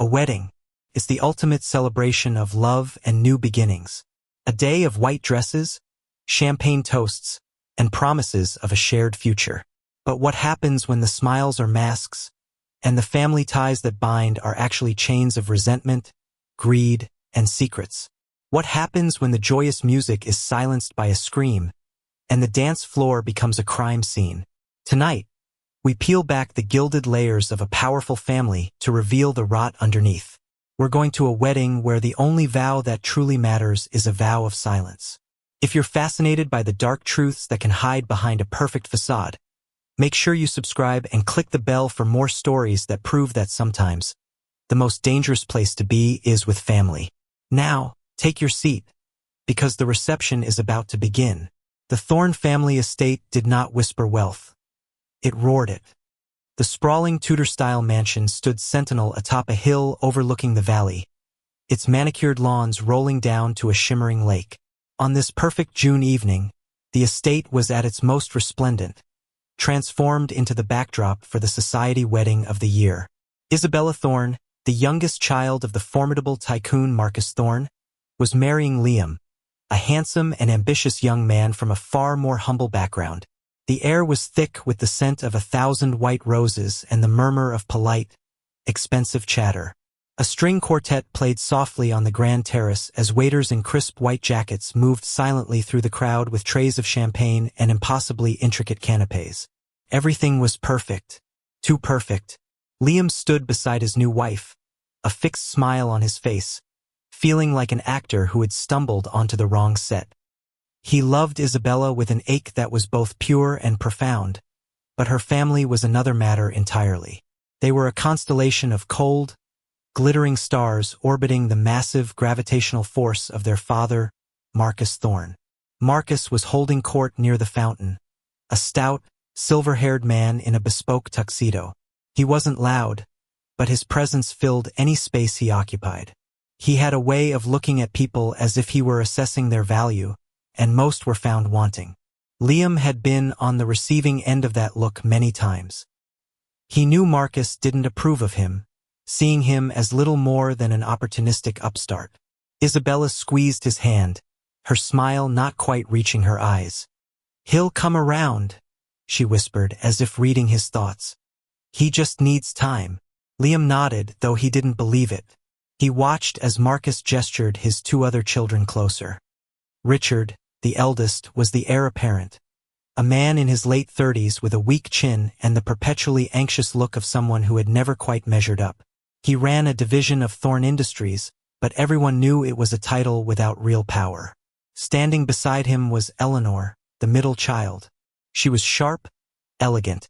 A wedding is the ultimate celebration of love and new beginnings. A day of white dresses, champagne toasts, and promises of a shared future. But what happens when the smiles are masks, and the family ties that bind are actually chains of resentment, greed, and secrets? What happens when the joyous music is silenced by a scream, and the dance floor becomes a crime scene? Tonight, we peel back the gilded layers of a powerful family to reveal the rot underneath. We're going to a wedding where the only vow that truly matters is a vow of silence. If you're fascinated by the dark truths that can hide behind a perfect facade, make sure you subscribe and click the bell for more stories that prove that sometimes the most dangerous place to be is with family. Now, take your seat, because the reception is about to begin. The Thorne family estate did not whisper wealth. It roared it. The sprawling Tudor-style mansion stood sentinel atop a hill overlooking the valley, its manicured lawns rolling down to a shimmering lake. On this perfect June evening, the estate was at its most resplendent, transformed into the backdrop for the society wedding of the year. Isabella Thorne, the youngest child of the formidable tycoon Marcus Thorne, was marrying Liam, a handsome and ambitious young man from a far more humble background. The air was thick with the scent of 1,000 white roses and the murmur of polite, expensive chatter. A string quartet played softly on the grand terrace as waiters in crisp white jackets moved silently through the crowd with trays of champagne and impossibly intricate canapes. Everything was perfect. Too perfect. Liam stood beside his new wife, a fixed smile on his face, feeling like an actor who had stumbled onto the wrong set. He loved Isabella with an ache that was both pure and profound, but her family was another matter entirely. They were a constellation of cold, glittering stars orbiting the massive gravitational force of their father, Marcus Thorne. Marcus was holding court near the fountain, a stout, silver-haired man in a bespoke tuxedo. He wasn't loud, but his presence filled any space he occupied. He had a way of looking at people as if he were assessing their value, and most were found wanting. Liam had been on the receiving end of that look many times. He knew Marcus didn't approve of him, seeing him as little more than an opportunistic upstart. Isabella squeezed his hand, her smile not quite reaching her eyes. "He'll come around," she whispered, as if reading his thoughts. "He just needs time." Liam nodded, though he didn't believe it. He watched as Marcus gestured his two other children closer. Richard, the eldest, was the heir apparent, a man in his late 30s with a weak chin and the perpetually anxious look of someone who had never quite measured up. He ran a division of Thorne Industries, but everyone knew it was a title without real power. Standing beside him was Eleanor, the middle child. She was sharp, elegant,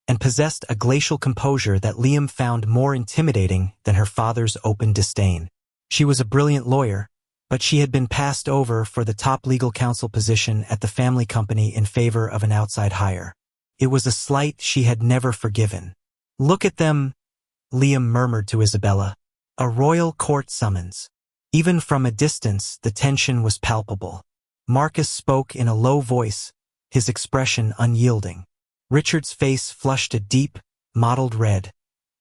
and possessed a glacial composure that Liam found more intimidating than her father's open disdain. She was a brilliant lawyer, but she had been passed over for the top legal counsel position at the family company in favor of an outside hire. It was a slight she had never forgiven. "Look at them," Liam murmured to Isabella. "A royal court summons." Even from a distance, the tension was palpable. Marcus spoke in a low voice, his expression unyielding. Richard's face flushed a deep, mottled red,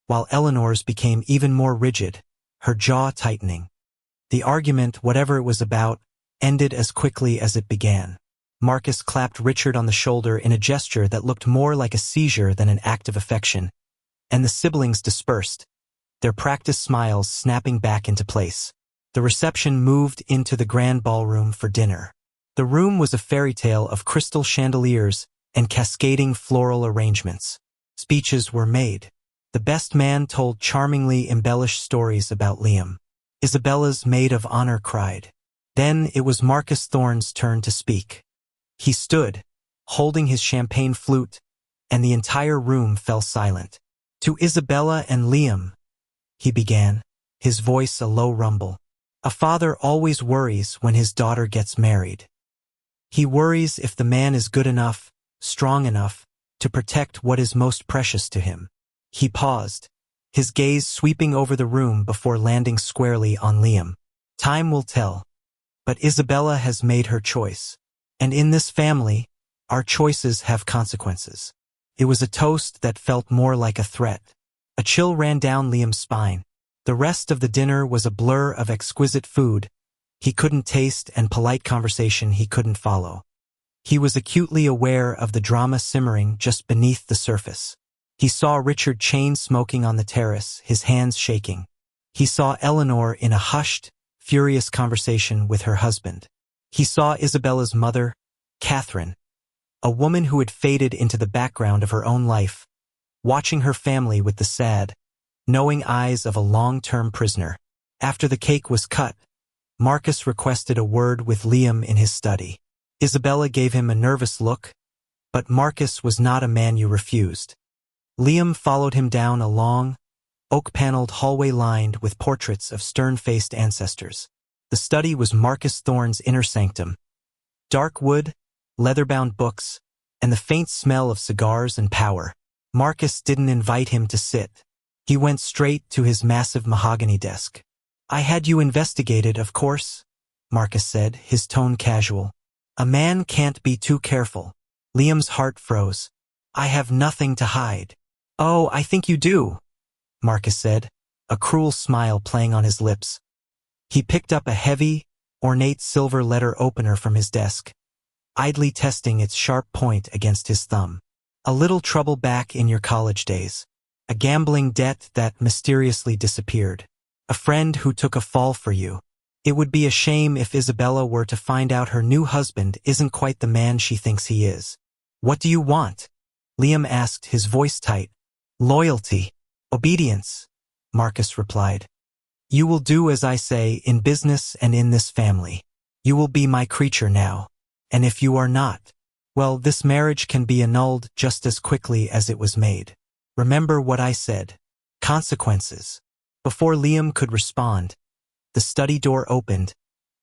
while Eleanor's became even more rigid, her jaw tightening. The argument, whatever it was about, ended as quickly as it began. Marcus clapped Richard on the shoulder in a gesture that looked more like a seizure than an act of affection, and the siblings dispersed, their practiced smiles snapping back into place. The reception moved into the grand ballroom for dinner. The room was a fairy tale of crystal chandeliers and cascading floral arrangements. Speeches were made. The best man told charmingly embellished stories about Liam. Isabella's maid of honor cried. Then it was Marcus Thorne's turn to speak. He stood, holding his champagne flute, and the entire room fell silent. "To Isabella and Liam," he began, his voice a low rumble. "A father always worries when his daughter gets married. He worries if the man is good enough, strong enough, to protect what is most precious to him." He paused, his gaze sweeping over the room before landing squarely on Liam. "Time will tell. But Isabella has made her choice. And in this family, our choices have consequences." It was a toast that felt more like a threat. A chill ran down Liam's spine. The rest of the dinner was a blur of exquisite food he couldn't taste and polite conversation he couldn't follow. He was acutely aware of the drama simmering just beneath the surface. He saw Richard chain-smoking on the terrace, his hands shaking. He saw Eleanor in a hushed, furious conversation with her husband. He saw Isabella's mother, Catherine, a woman who had faded into the background of her own life, watching her family with the sad, knowing eyes of a long-term prisoner. After the cake was cut, Marcus requested a word with Liam in his study. Isabella gave him a nervous look, but Marcus was not a man you refused. Liam followed him down a long, oak-paneled hallway lined with portraits of stern-faced ancestors. The study was Marcus Thorne's inner sanctum. Dark wood, leather-bound books, and the faint smell of cigars and power. Marcus didn't invite him to sit. He went straight to his massive mahogany desk. "I had you investigated, of course," Marcus said, his tone casual. "A man can't be too careful." Liam's heart froze. "I have nothing to hide." "Oh, I think you do," Marcus said, a cruel smile playing on his lips. He picked up a heavy, ornate silver letter opener from his desk, idly testing its sharp point against his thumb. "A little trouble back in your college days. A gambling debt that mysteriously disappeared. A friend who took a fall for you. It would be a shame if Isabella were to find out her new husband isn't quite the man she thinks he is." "What do you want?" Liam asked, his voice tight. "Loyalty. Obedience," Marcus replied. "You will do as I say in business and in this family. You will be my creature now. And if you are not, well, this marriage can be annulled just as quickly as it was made. Remember what I said. Consequences." Before Liam could respond, the study door opened,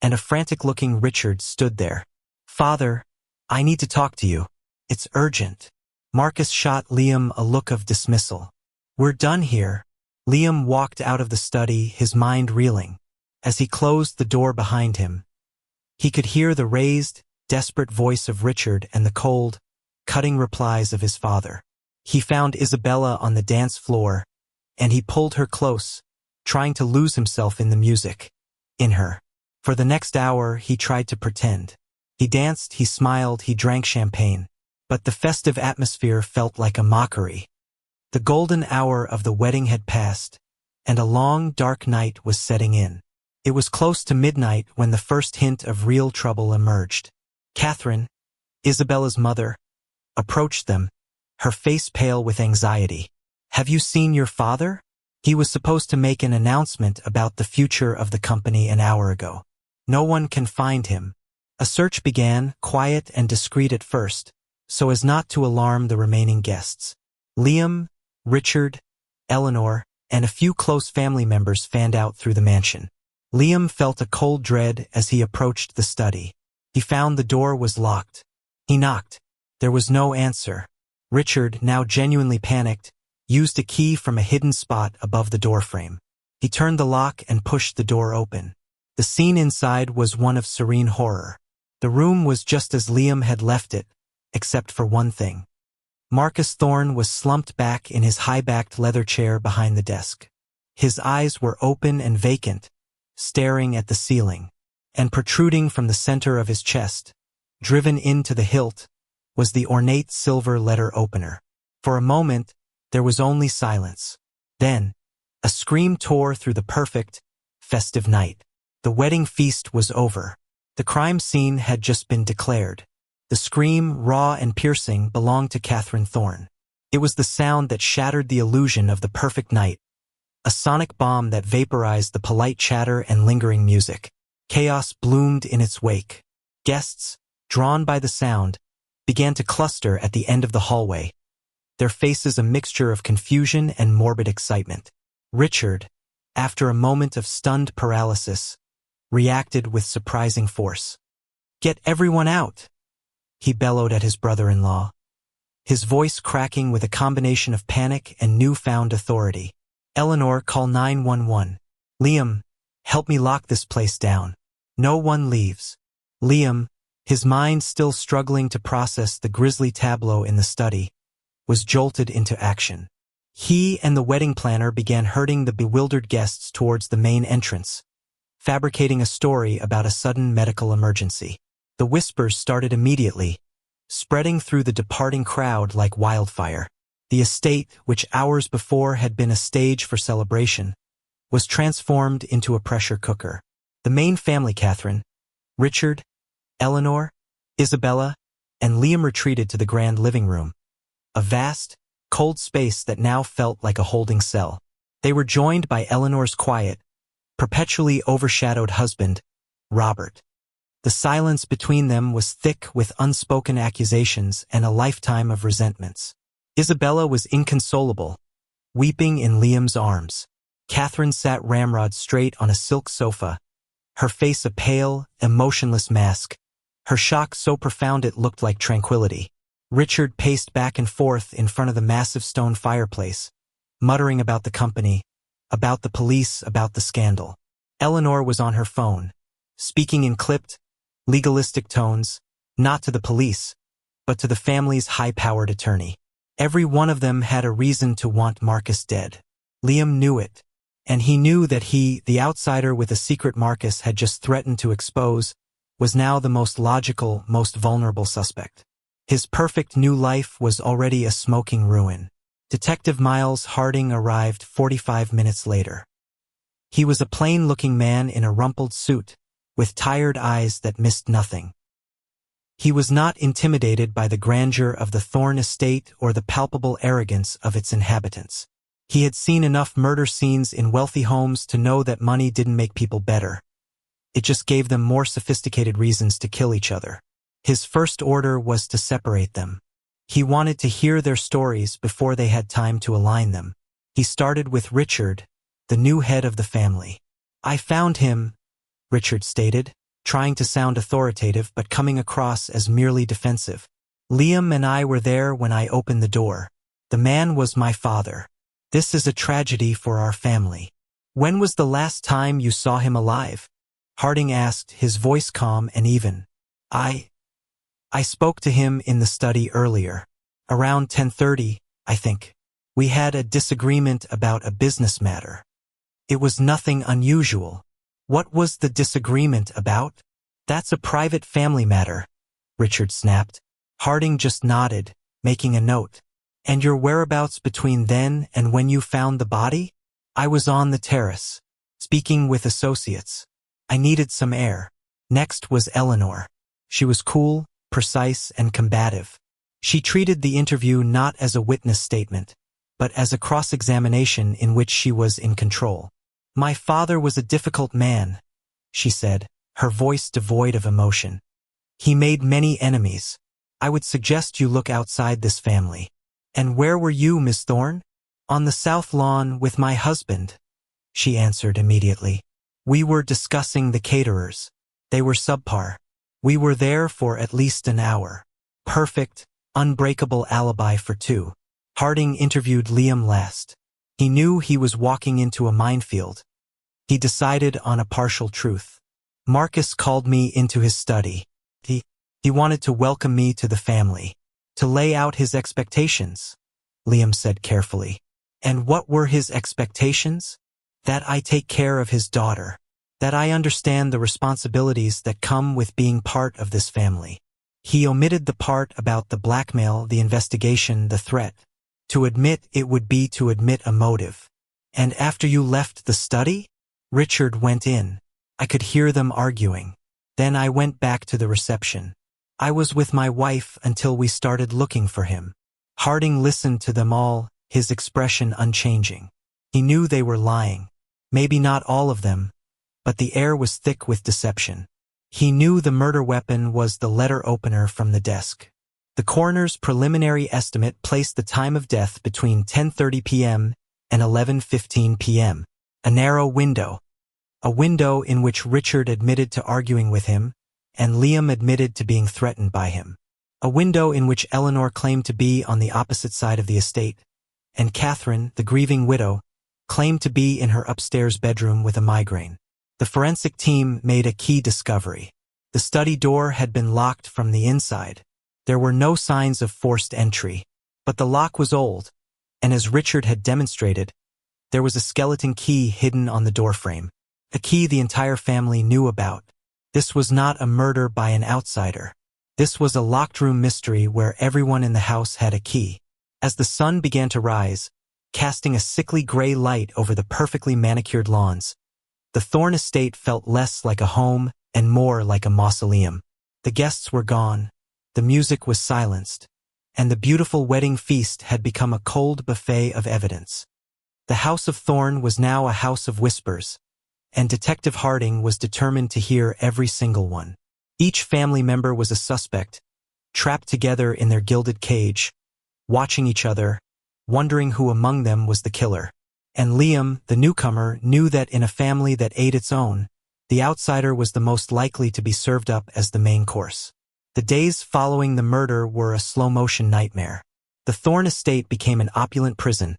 and a frantic-looking Richard stood there. "Father, I need to talk to you. It's urgent." Marcus shot Liam a look of dismissal. "We're done here." Liam walked out of the study, his mind reeling. As he closed the door behind him, he could hear the raised, desperate voice of Richard and the cold, cutting replies of his father. He found Isabella on the dance floor, and he pulled her close, trying to lose himself in the music, in her. For the next hour, he tried to pretend. He danced, he smiled, he drank champagne, but the festive atmosphere felt like a mockery. The golden hour of the wedding had passed, and a long, dark night was setting in. It was close to midnight when the first hint of real trouble emerged. Catherine, Isabella's mother, approached them, her face pale with anxiety. "Have you seen your father? He was supposed to make an announcement about the future of the company an hour ago. No one can find him." A search began, quiet and discreet at first, so as not to alarm the remaining guests. Liam, Richard, Eleanor, and a few close family members fanned out through the mansion. Liam felt a cold dread as he approached the study. He found the door was locked. He knocked. There was no answer. Richard, now genuinely panicked, used a key from a hidden spot above the doorframe. He turned the lock and pushed the door open. The scene inside was one of serene horror. The room was just as Liam had left it, except for one thing. Marcus Thorne was slumped back in his high-backed leather chair behind the desk. His eyes were open and vacant, staring at the ceiling, and protruding from the center of his chest, driven into the hilt, was the ornate silver letter opener. For a moment, there was only silence. Then, a scream tore through the perfect, festive night. The wedding feast was over. The crime scene had just been declared. The scream, raw and piercing, belonged to Catherine Thorne. It was the sound that shattered the illusion of the perfect night, a sonic bomb that vaporized the polite chatter and lingering music. Chaos bloomed in its wake. Guests, drawn by the sound, began to cluster at the end of the hallway, their faces a mixture of confusion and morbid excitement. Richard, after a moment of stunned paralysis, reacted with surprising force. "Get everyone out!" he bellowed at his brother-in-law, his voice cracking with a combination of panic and newfound authority. "Eleanor, call 911. Liam, help me lock this place down. No one leaves." Liam, his mind still struggling to process the grisly tableau in the study, was jolted into action. He and the wedding planner began herding the bewildered guests towards the main entrance, fabricating a story about a sudden medical emergency. The whispers started immediately, spreading through the departing crowd like wildfire. The estate, which hours before had been a stage for celebration, was transformed into a pressure cooker. The main family, Catherine, Richard, Eleanor, Isabella, and Liam, retreated to the grand living room, a vast, cold space that now felt like a holding cell. They were joined by Eleanor's quiet, perpetually overshadowed husband, Robert. The silence between them was thick with unspoken accusations and a lifetime of resentments. Isabella was inconsolable, weeping in Liam's arms. Catherine sat ramrod straight on a silk sofa, her face a pale, emotionless mask, her shock so profound it looked like tranquility. Richard paced back and forth in front of the massive stone fireplace, muttering about the company, about the police, about the scandal. Eleanor was on her phone, speaking in clipped, legalistic tones, not to the police, but to the family's high-powered attorney. Every one of them had a reason to want Marcus dead. Liam knew it, and he knew that he, the outsider with a secret Marcus had just threatened to expose, was now the most logical, most vulnerable suspect. His perfect new life was already a smoking ruin. Detective Miles Harding arrived 45 minutes later. He was a plain-looking man in a rumpled suit, with tired eyes that missed nothing. He was not intimidated by the grandeur of the Thorne estate or the palpable arrogance of its inhabitants. He had seen enough murder scenes in wealthy homes to know that money didn't make people better. It just gave them more sophisticated reasons to kill each other. His first order was to separate them. He wanted to hear their stories before they had time to align them. He started with Richard, the new head of the family. "I found him," Richard stated, trying to sound authoritative but coming across as merely defensive. "Liam and I were there when I opened the door. The man was my father. This is a tragedy for our family." "When was the last time you saw him alive?" Harding asked, his voice calm and even. I spoke to him in the study earlier. Around 10:30, I think. We had a disagreement about a business matter. It was nothing unusual." "What was the disagreement about?" "That's a private family matter," Richard snapped. Harding just nodded, making a note. "And your whereabouts between then and when you found the body?" "I was on the terrace, speaking with associates. I needed some air." Next was Eleanor. She was cool, precise, and combative. She treated the interview not as a witness statement, but as a cross-examination in which she was in control. "My father was a difficult man," she said, her voice devoid of emotion. "He made many enemies. I would suggest you look outside this family." "And where were you, Miss Thorne?" "On the south lawn with my husband," she answered immediately. "We were discussing the caterers. They were subpar. We were there for at least an hour. Perfect, unbreakable alibi for two." Harding interviewed Liam last. He knew he was walking into a minefield. He decided on a partial truth. "Marcus called me into his study. He wanted to welcome me to the family, to lay out his expectations," Liam said carefully. "And what were his expectations?" "That I take care of his daughter. That I understand the responsibilities that come with being part of this family." He omitted the part about the blackmail, the investigation, the threat. To admit it would be to admit a motive. "And after you left the study?" Richard went in. "I could hear them arguing. Then I went back to the reception. I was with my wife until we started looking for him." Harding listened to them all, his expression unchanging. He knew they were lying. Maybe not all of them, but the air was thick with deception. He knew the murder weapon was the letter opener from the desk. The coroner's preliminary estimate placed the time of death between 10:30 p.m. and 11:15 p.m. A narrow window. A window in which Richard admitted to arguing with him, and Liam admitted to being threatened by him. A window in which Eleanor claimed to be on the opposite side of the estate, and Catherine, the grieving widow, claimed to be in her upstairs bedroom with a migraine. The forensic team made a key discovery. The study door had been locked from the inside. There were no signs of forced entry, but the lock was old, And as Richard had demonstrated, there was a skeleton key hidden on the doorframe. A key the entire family knew about. This was not a murder by an outsider. This was a locked room mystery where everyone in the house had a key. As the sun began to rise, casting a sickly gray light over the perfectly manicured lawns, the Thorne estate felt less like a home and more like a mausoleum. The guests were gone, the music was silenced, and the beautiful wedding feast had become a cold buffet of evidence. The House of Thorne was now a house of whispers, and Detective Harding was determined to hear every single one. Each family member was a suspect, trapped together in their gilded cage, watching each other, wondering who among them was the killer. And Liam, the newcomer, knew that in a family that ate its own, the outsider was the most likely to be served up as the main course. The days following the murder were a slow-motion nightmare. The Thorne estate became an opulent prison,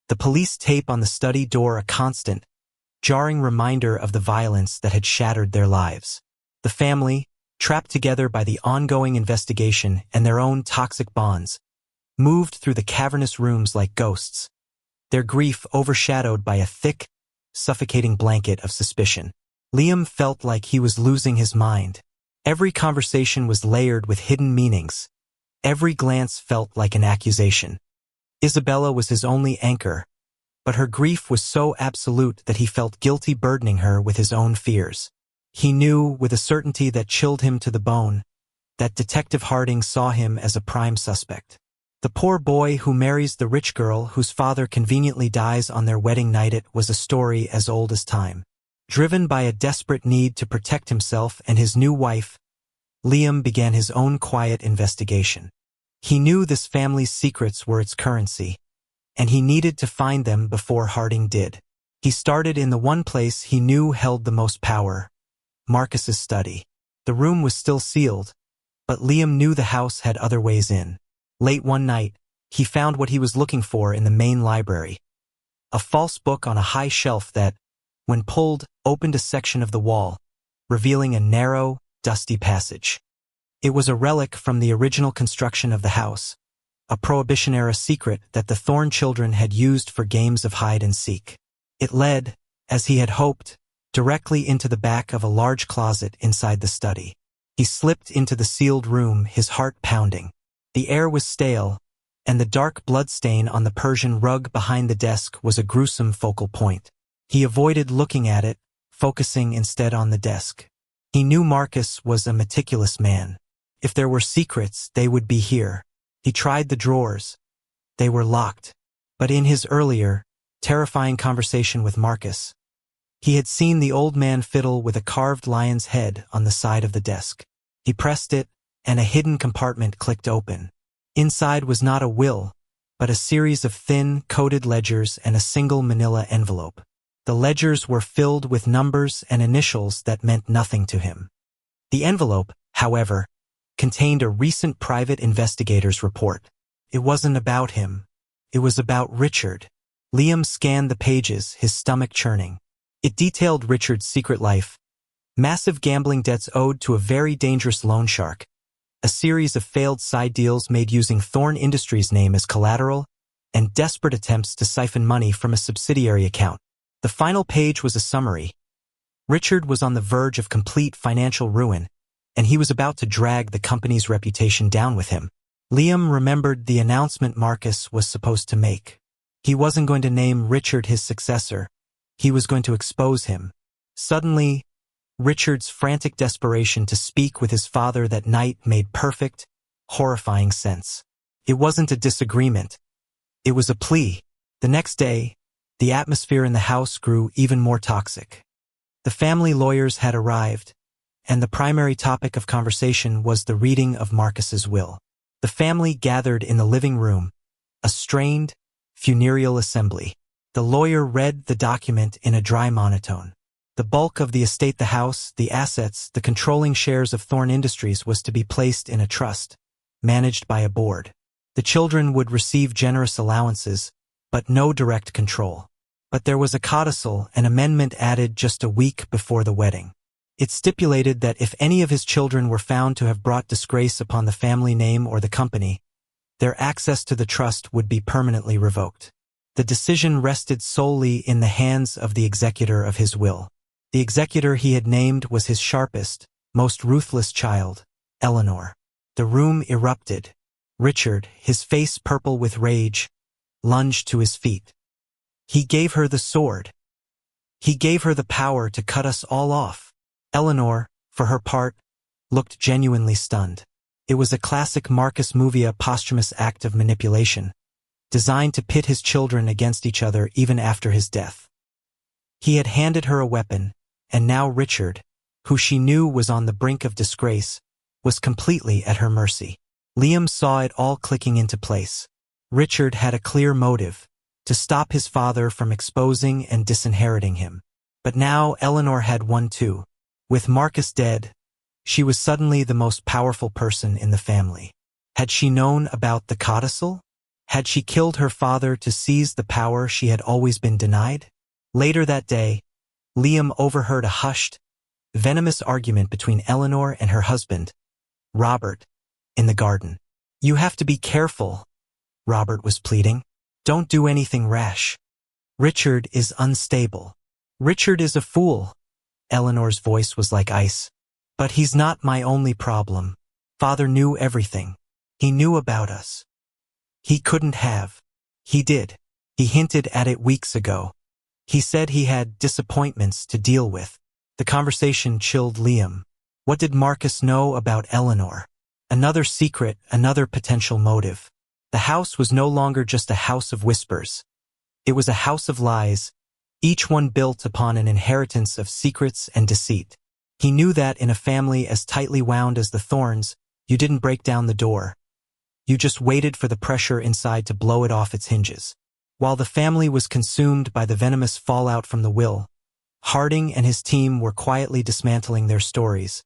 the police tape on the study door a constant, jarring reminder of the violence that had shattered their lives. The family, trapped together by the ongoing investigation and their own toxic bonds, moved through the cavernous rooms like ghosts, their grief overshadowed by a thick, suffocating blanket of suspicion. Liam felt like he was losing his mind. Every conversation was layered with hidden meanings. Every glance felt like an accusation. Isabella was his only anchor, but her grief was so absolute that he felt guilty burdening her with his own fears. He knew, with a certainty that chilled him to the bone, that Detective Harding saw him as a prime suspect. The poor boy who marries the rich girl whose father conveniently dies on their wedding night. It was a story as old as time. Driven by a desperate need to protect himself and his new wife, Liam began his own quiet investigation. He knew this family's secrets were its currency, and he needed to find them before Harding did. He started in the one place he knew held the most power, Marcus's study. The room was still sealed, but Liam knew the house had other ways in. Late one night, he found what he was looking for in the main library. A false book on a high shelf that, when pulled, opened a section of the wall, revealing a narrow, dusty passage. It was a relic from the original construction of the house, a Prohibition-era secret that the Thorne children had used for games of hide-and-seek. It led, as he had hoped, directly into the back of a large closet inside the study. He slipped into the sealed room, his heart pounding. The air was stale, and the dark bloodstain on the Persian rug behind the desk was a gruesome focal point. He avoided looking at it, focusing instead on the desk. He knew Marcus was a meticulous man. If there were secrets, they would be here. He tried the drawers. They were locked. But in his earlier, terrifying conversation with Marcus, he had seen the old man fiddle with a carved lion's head on the side of the desk. He pressed it, and a hidden compartment clicked open. Inside was not a will, but a series of thin, coded ledgers and a single manila envelope. The ledgers were filled with numbers and initials that meant nothing to him. The envelope, however, contained a recent private investigator's report. It wasn't about him. It was about Richard. Liam scanned the pages, his stomach churning. It detailed Richard's secret life, massive gambling debts owed to a very dangerous loan shark, a series of failed side deals made using Thorne Industries' name as collateral, and desperate attempts to siphon money from a subsidiary account. The final page was a summary. Richard was on the verge of complete financial ruin, and he was about to drag the company's reputation down with him. Liam remembered the announcement Marcus was supposed to make. He wasn't going to name Richard his successor. He was going to expose him. Suddenly, Richard's frantic desperation to speak with his father that night made perfect, horrifying sense. It wasn't a disagreement. It was a plea. The next day, the atmosphere in the house grew even more toxic. The family lawyers had arrived, and the primary topic of conversation was the reading of Marcus's will. The family gathered in the living room, a strained, funereal assembly. The lawyer read the document in a dry monotone. The bulk of the estate, the house, the assets, the controlling shares of Thorne Industries was to be placed in a trust, managed by a board. The children would receive generous allowances, but no direct control. But there was a codicil, an amendment added just a week before the wedding. It stipulated that if any of his children were found to have brought disgrace upon the family name or the company, their access to the trust would be permanently revoked. The decision rested solely in the hands of the executor of his will. The executor he had named was his sharpest, most ruthless child, Eleanor. The room erupted. Richard, his face purple with rage, lunged to his feet. He gave her the sword. He gave her the power to cut us all off. Eleanor, for her part, looked genuinely stunned. It was a classic Marcus Movia posthumous act of manipulation, designed to pit his children against each other even after his death. He had handed her a weapon, and now Richard, who she knew was on the brink of disgrace, was completely at her mercy. Liam saw it all clicking into place. Richard had a clear motive, to stop his father from exposing and disinheriting him. But now Eleanor had one too. With Marcus dead, she was suddenly the most powerful person in the family. Had she known about the codicil? Had she killed her father to seize the power she had always been denied? Later that day, Liam overheard a hushed, venomous argument between Eleanor and her husband, Robert, in the garden. "You have to be careful," Robert was pleading. "Don't do anything rash. Richard is unstable." "Richard is a fool." Eleanor's voice was like ice. "But he's not my only problem. Father knew everything. He knew about us. He couldn't have. He did. He hinted at it weeks ago. He said he had disappointments to deal with." The conversation chilled Liam. What did Marcus know about Eleanor? Another secret, another potential motive. The house was no longer just a house of whispers. It was a house of lies, each one built upon an inheritance of secrets and deceit. He knew that in a family as tightly wound as the Thorns, you didn't break down the door. You just waited for the pressure inside to blow it off its hinges. While the family was consumed by the venomous fallout from the will, Harding and his team were quietly dismantling their stories,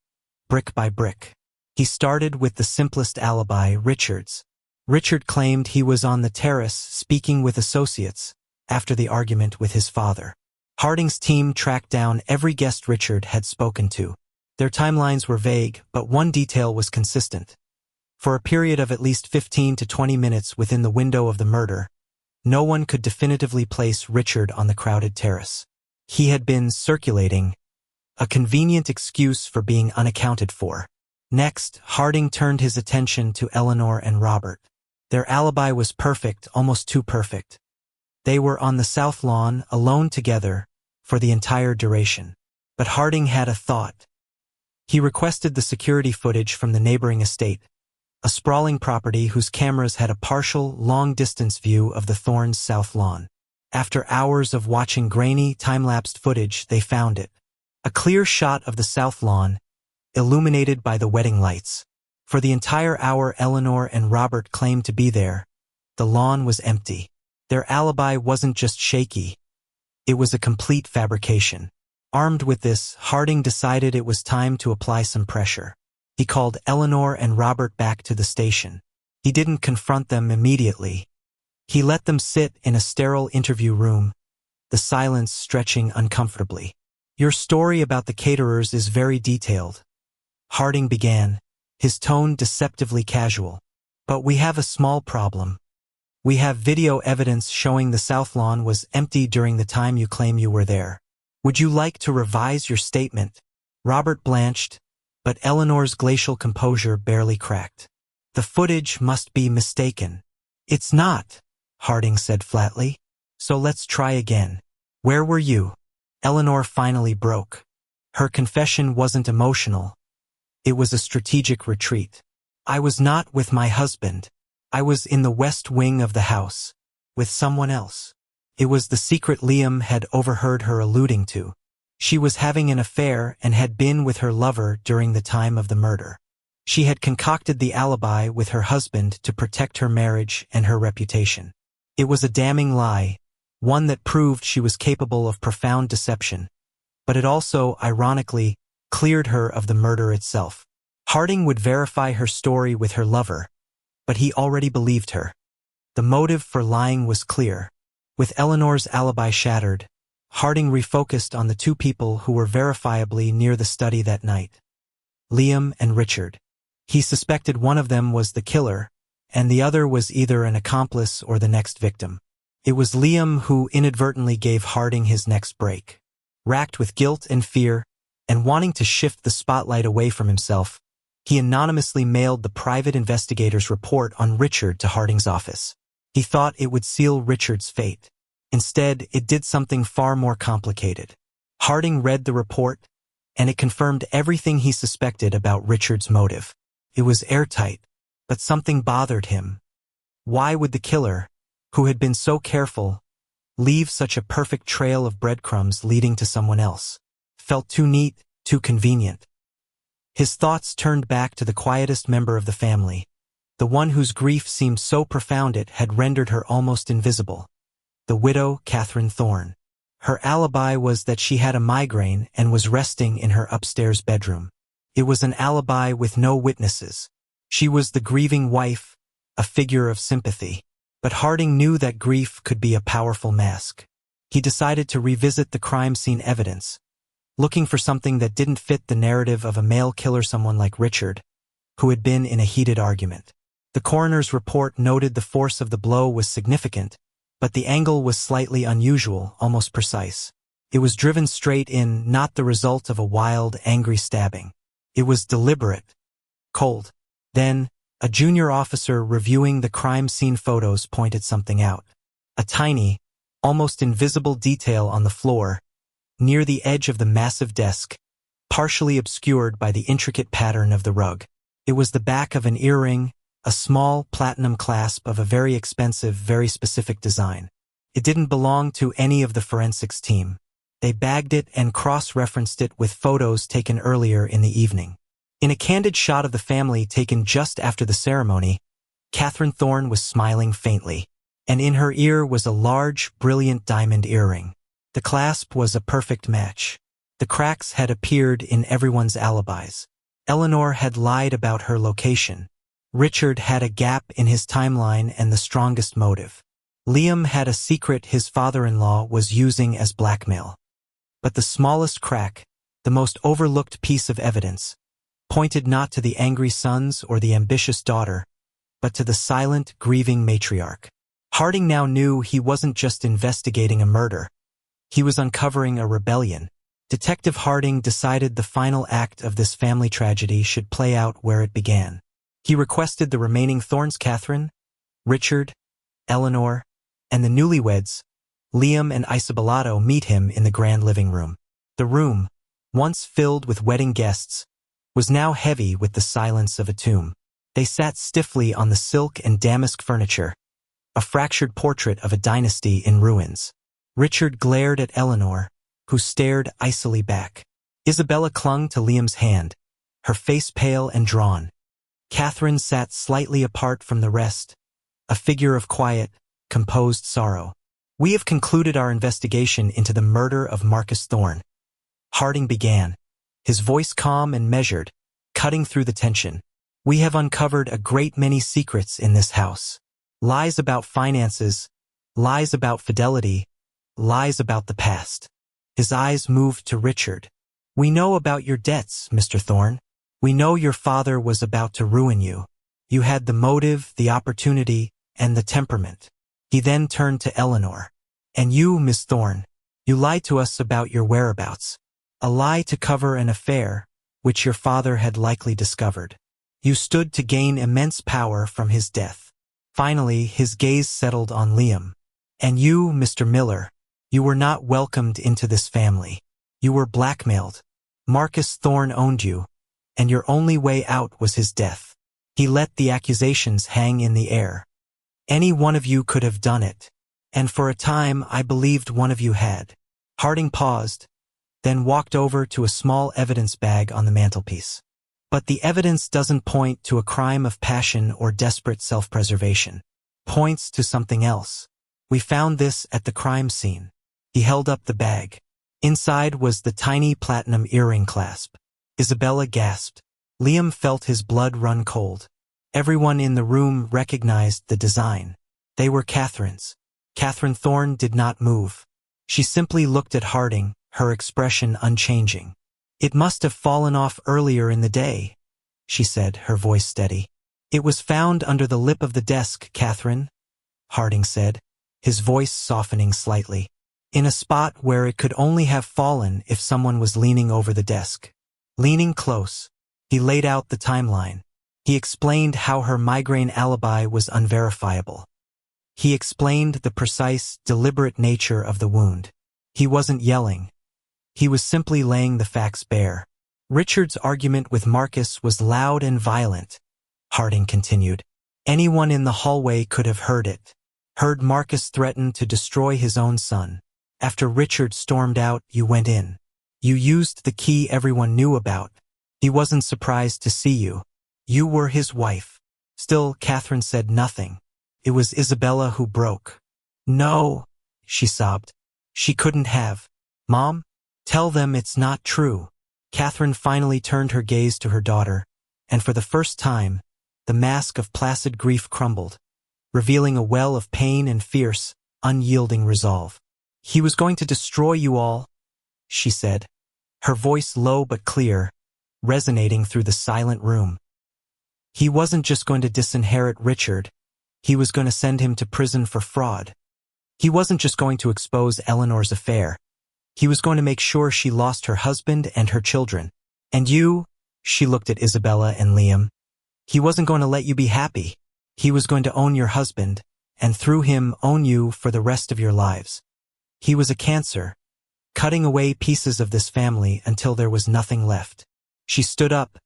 brick by brick. He started with the simplest alibi, Richard's. Richard claimed he was on the terrace speaking with associates after the argument with his father. Harding's team tracked down every guest Richard had spoken to. Their timelines were vague, but one detail was consistent. For a period of at least 15 to 20 minutes within the window of the murder, no one could definitively place Richard on the crowded terrace. He had been circulating, a convenient excuse for being unaccounted for. Next, Harding turned his attention to Eleanor and Robert. Their alibi was perfect, almost too perfect. They were on the south lawn, alone together, for the entire duration. But Harding had a thought. He requested the security footage from the neighboring estate, a sprawling property whose cameras had a partial, long-distance view of the Thorns' south lawn. After hours of watching grainy, time-lapsed footage, they found it. A clear shot of the south lawn, illuminated by the wedding lights. For the entire hour Eleanor and Robert claimed to be there, the lawn was empty. Their alibi wasn't just shaky. It was a complete fabrication. Armed with this, Harding decided it was time to apply some pressure. He called Eleanor and Robert back to the station. He didn't confront them immediately. He let them sit in a sterile interview room, the silence stretching uncomfortably. "Your story about the caterers is very detailed," Harding began, his tone deceptively casual. "But we have a small problem. We have video evidence showing the south lawn was empty during the time you claim you were there. Would you like to revise your statement?" Robert blanched, but Eleanor's glacial composure barely cracked. "The footage must be mistaken." "It's not," Harding said flatly. "So let's try again. Where were you?" Eleanor finally broke. Her confession wasn't emotional. It was a strategic retreat. "I was not with my husband. I was in the west wing of the house, with someone else." It was the secret Liam had overheard her alluding to. She was having an affair and had been with her lover during the time of the murder. She had concocted the alibi with her husband to protect her marriage and her reputation. It was a damning lie, one that proved she was capable of profound deception, but it also, ironically, cleared her of the murder itself. Harding would verify her story with her lover, but he already believed her. The motive for lying was clear. With Eleanor's alibi shattered, Harding refocused on the two people who were verifiably near the study that night. Liam and Richard. He suspected one of them was the killer, and the other was either an accomplice or the next victim. It was Liam who inadvertently gave Harding his next break. Racked with guilt and fear, and wanting to shift the spotlight away from himself, he anonymously mailed the private investigator's report on Richard to Harding's office. He thought it would seal Richard's fate. Instead, it did something far more complicated. Harding read the report, and it confirmed everything he suspected about Richard's motive. It was airtight, but something bothered him. Why would the killer, who had been so careful, leave such a perfect trail of breadcrumbs leading to someone else? Felt too neat, too convenient. His thoughts turned back to the quietest member of the family, the one whose grief seemed so profound it had rendered her almost invisible. The widow, Catherine Thorne. Her alibi was that she had a migraine and was resting in her upstairs bedroom. It was an alibi with no witnesses. She was the grieving wife, a figure of sympathy. But Harding knew that grief could be a powerful mask. He decided to revisit the crime scene evidence, looking for something that didn't fit the narrative of a male killer, someone like Richard, who had been in a heated argument. The coroner's report noted the force of the blow was significant, but the angle was slightly unusual, almost precise. It was driven straight in, not the result of a wild, angry stabbing. It was deliberate, cold. Then, a junior officer reviewing the crime scene photos pointed something out. A tiny, almost invisible detail on the floor, near the edge of the massive desk, partially obscured by the intricate pattern of the rug. It was the back of an earring, a small platinum clasp of a very expensive, very specific design. It didn't belong to any of the forensics team. They bagged it and cross-referenced it with photos taken earlier in the evening. In a candid shot of the family taken just after the ceremony, Catherine Thorne was smiling faintly, and in her ear was a large, brilliant diamond earring. The clasp was a perfect match. The cracks had appeared in everyone's alibis. Eleanor had lied about her location. Richard had a gap in his timeline and the strongest motive. Liam had a secret his father-in-law was using as blackmail. But the smallest crack, the most overlooked piece of evidence, pointed not to the angry sons or the ambitious daughter, but to the silent, grieving matriarch. Harding now knew he wasn't just investigating a murder. He was uncovering a rebellion. Detective Harding decided the final act of this family tragedy should play out where it began. He requested the remaining Thornes, Catherine, Richard, Eleanor, and the newlyweds, Liam and Isabelato, meet him in the grand living room. The room, once filled with wedding guests, was now heavy with the silence of a tomb. They sat stiffly on the silk and damask furniture, a fractured portrait of a dynasty in ruins. Richard glared at Eleanor, who stared icily back. Isabella clung to Liam's hand, her face pale and drawn. Catherine sat slightly apart from the rest, a figure of quiet, composed sorrow. "We have concluded our investigation into the murder of Marcus Thorne," Harding began, his voice calm and measured, cutting through the tension. "We have uncovered a great many secrets in this house. Lies about finances, lies about fidelity, lies about the past." His eyes moved to Richard. "We know about your debts, Mr. Thorne. We know your father was about to ruin you. You had the motive, the opportunity, and the temperament." He then turned to Eleanor. "And you, Miss Thorne, you lied to us about your whereabouts. A lie to cover an affair, which your father had likely discovered. You stood to gain immense power from his death." Finally, his gaze settled on Liam. "And you, Mr. Miller, you were not welcomed into this family. You were blackmailed. Marcus Thorne owned you, and your only way out was his death. He let the accusations hang in the air. Any one of you could have done it, and for a time I believed one of you had." Harding paused, then walked over to a small evidence bag on the mantelpiece. "But the evidence doesn't point to a crime of passion or desperate self-preservation. Points to something else. We found this at the crime scene." He held up the bag. Inside was the tiny platinum earring clasp. Isabella gasped. Liam felt his blood run cold. Everyone in the room recognized the design. They were Catherine's. Catherine Thorne did not move. She simply looked at Harding, her expression unchanging. "It must have fallen off earlier in the day," she said, her voice steady. It was found under the lip of the desk, Catherine, Harding said, his voice softening slightly. In a spot where it could only have fallen if someone was leaning over the desk. Leaning close, he laid out the timeline. He explained how her migraine alibi was unverifiable. He explained the precise, deliberate nature of the wound. He wasn't yelling. He was simply laying the facts bare. Richard's argument with Marcus was loud and violent, Harding continued. Anyone in the hallway could have heard it. Heard Marcus threaten to destroy his own son. After Richard stormed out, you went in. You used the key everyone knew about. He wasn't surprised to see you. You were his wife. Still, Catherine said nothing. It was Isabella who broke. No, she sobbed. She couldn't have. Mom, tell them it's not true. Catherine finally turned her gaze to her daughter, and for the first time, the mask of placid grief crumbled, revealing a well of pain and fierce, unyielding resolve. He was going to destroy you all, she said, her voice low but clear, resonating through the silent room. He wasn't just going to disinherit Richard, he was going to send him to prison for fraud. He wasn't just going to expose Eleanor's affair, he was going to make sure she lost her husband and her children. And you, she looked at Isabella and Liam, he wasn't going to let you be happy. He was going to own your husband, and through him own you for the rest of your lives. He was a cancer, cutting away pieces of this family until there was nothing left. She stood up,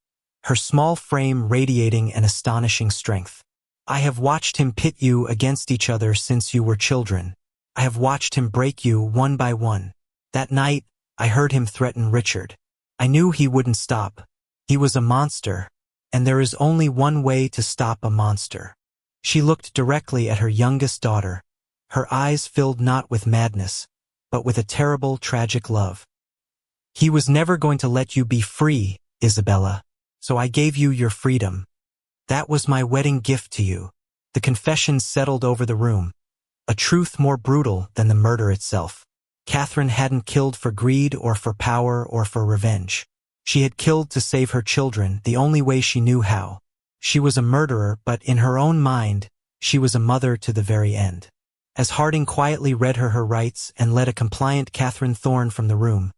her small frame radiating an astonishing strength. I have watched him pit you against each other since you were children. I have watched him break you one by one. That night, I heard him threaten Richard. I knew he wouldn't stop. He was a monster, and there is only one way to stop a monster. She looked directly at her youngest daughter, her eyes filled not with madness, but with a terrible, tragic love. He was never going to let you be free, Isabella, so I gave you your freedom. That was my wedding gift to you. The confession settled over the room, a truth more brutal than the murder itself. Catherine hadn't killed for greed or for power or for revenge. She had killed to save her children the only way she knew how. She was a murderer, but in her own mind, she was a mother to the very end. As Harding quietly read her rights and led a compliant Catherine Thorne from the room,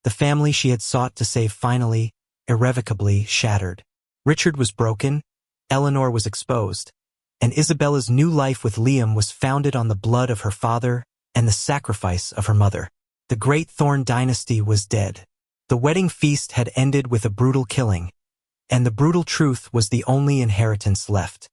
the family she had sought to save finally, irrevocably shattered. Richard was broken, Eleanor was exposed, and Isabella's new life with Liam was founded on the blood of her father and the sacrifice of her mother. The great Thorne dynasty was dead. The wedding feast had ended with a brutal killing, and the brutal truth was the only inheritance left.